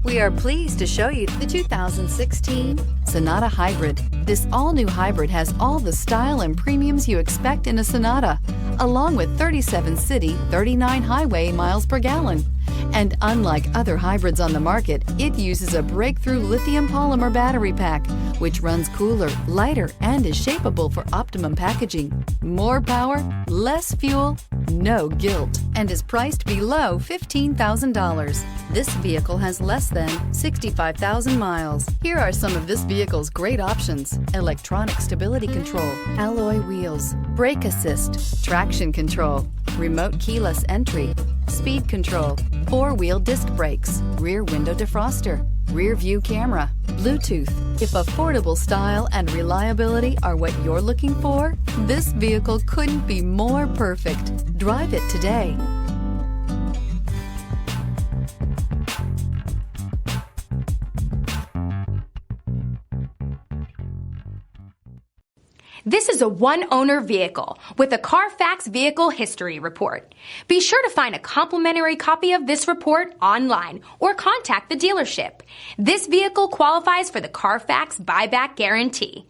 We are pleased to show you the 2016 Sonata Hybrid. This all-new hybrid has all the style and premiums you expect in a Sonata, along with 37 city, 39 highway miles per gallon. And unlike other hybrids on the market, it uses a breakthrough lithium polymer battery pack, which runs cooler, lighter, and is shapeable for optimum packaging. More power, less fuel, no guilt, and is priced below $15,000. This vehicle has less than 65,000 miles. Here are some of this vehicle's great options: electronic stability control, alloy wheels, brake assist, traction control, remote keyless entry, speed control, four-wheel disc brakes, rear window defroster, rear view camera, Bluetooth. If affordable style and reliability are what you're looking for, this vehicle couldn't be more perfect. Drive it today. This is a one-owner vehicle with a Carfax Vehicle History Report. Be sure to find a complimentary copy of this report online or contact the dealership. This vehicle qualifies for the Carfax Buyback Guarantee.